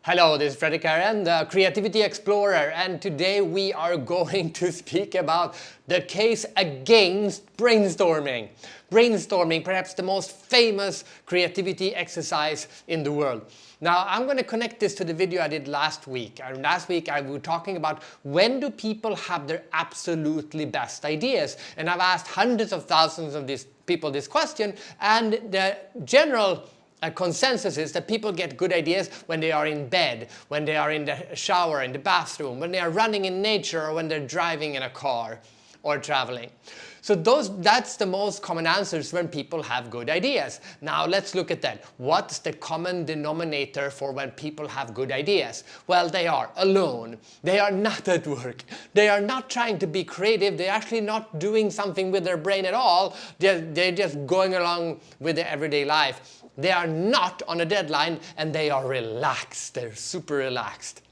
Hello, this is Fredrik Aaron, the Creativity Explorer, and today we are going to speak about the case against brainstorming. Brainstorming, perhaps the most famous creativity exercise in the world. Now, I'm going to connect this to the video I did last week. And last week I was talking about when do people have their absolutely best ideas. And I've asked hundreds of thousands of these people this question, and the general consensus is that people get good ideas when they are in bed, when they are in the shower, in the bathroom, when they are running in nature, or when they're driving in a car or traveling. So that's the most common answers when people have good ideas. Now let's look at that. What's the common denominator for when people have good ideas? Well, they are alone. They are not at work. They are not trying to be creative. They're actually not doing something with their brain at all. They're just going along with their everyday life. They are not on a deadline, and they are relaxed. They're super relaxed.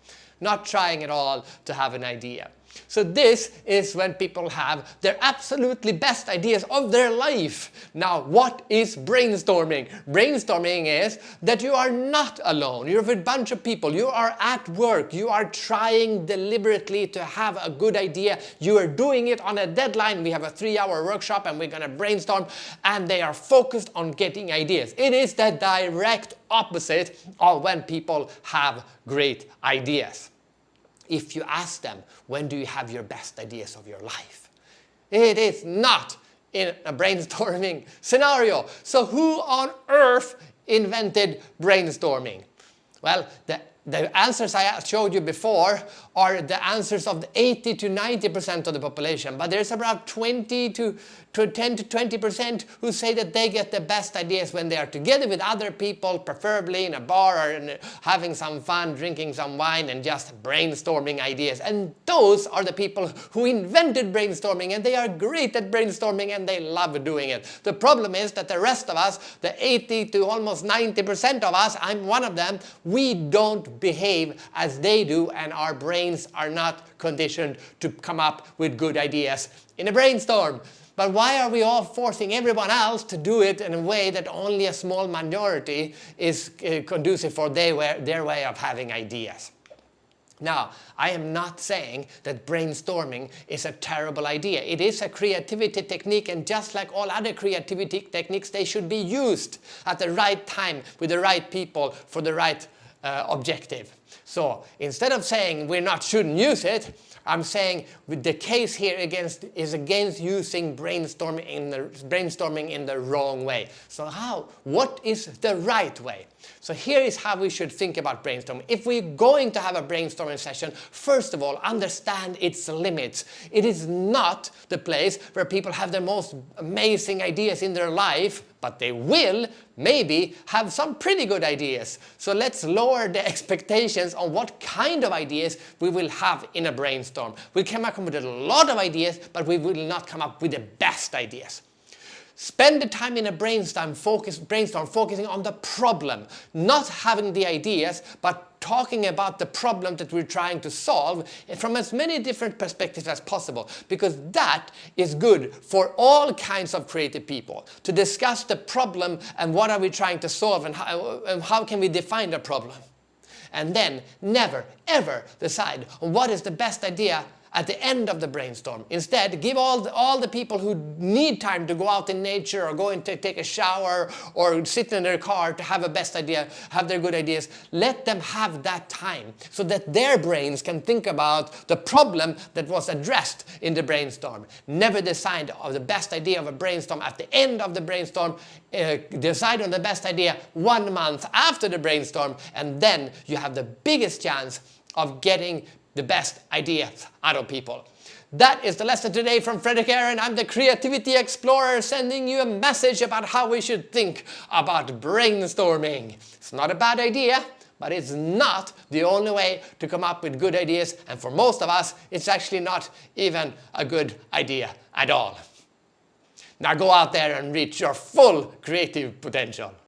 Not trying at all to have an idea. So this is when people have their absolutely best ideas of their life. Now, what is brainstorming? Brainstorming is that you are not alone. You're with a bunch of people. You are at work. You are trying deliberately to have a good idea. You are doing it on a deadline. We have a 3-hour workshop and we're going to brainstorm, and they are focused on getting ideas. It is the direct opposite of when people have great ideas. If you ask them, when do you have your best ideas of your life? It is not in a brainstorming scenario. So who on earth invented brainstorming? Well, the answers I showed you before are the answers of the 80 to 90% of the population. But there's about 10 to 20% who say that they get the best ideas when they are together with other people, preferably in a bar or having some fun, drinking some wine, and just brainstorming ideas. And those are the people who invented brainstorming, and they are great at brainstorming and they love doing it. The problem is that the rest of us, the 80 to almost 90% of us, I'm one of them, we don't behave as they do, and our brains are not conditioned to come up with good ideas in a brainstorm. But why are we all forcing everyone else to do it in a way that only a small minority is conducive for their way of having ideas? Now, I am not saying that brainstorming is a terrible idea. It is a creativity technique, and just like all other creativity techniques, they should be used at the right time with the right people for the right objective. So instead of saying we shouldn't use it, I'm saying the case here is against using brainstorming in the wrong way. So what is the right way? So here is how we should think about brainstorming. If we're going to have a brainstorming session, first of all, understand its limits. It is not the place where people have the most amazing ideas in their life, but they will maybe have some pretty good ideas. So let's lower the expectations on what kind of ideas we will have in a brainstorm. We'll come up with a lot of ideas, but we will not come up with the best ideas. Spend the time in a brainstorm focusing on the problem, not having the ideas, but talking about the problem that we're trying to solve from as many different perspectives as possible, because that is good for all kinds of creative people, to discuss the problem and what are we trying to solve and how can we define the problem. And then never, ever decide on what is the best idea at the end of the brainstorm. Instead, give all the people who need time to go out in nature or go and take a shower or sit in their car to have a best idea, have their good ideas, let them have that time so that their brains can think about the problem that was addressed in the brainstorm. Never decide on the best idea of a brainstorm at the end of the brainstorm. Decide on the best idea 1 month after the brainstorm, and then you have the biggest chance of getting the best ideas out of people. That is the lesson today from Fredrik Aaron. I'm the Creativity Explorer, sending you a message about how we should think about brainstorming. It's not a bad idea, but it's not the only way to come up with good ideas. And for most of us, it's actually not even a good idea at all. Now go out there and reach your full creative potential.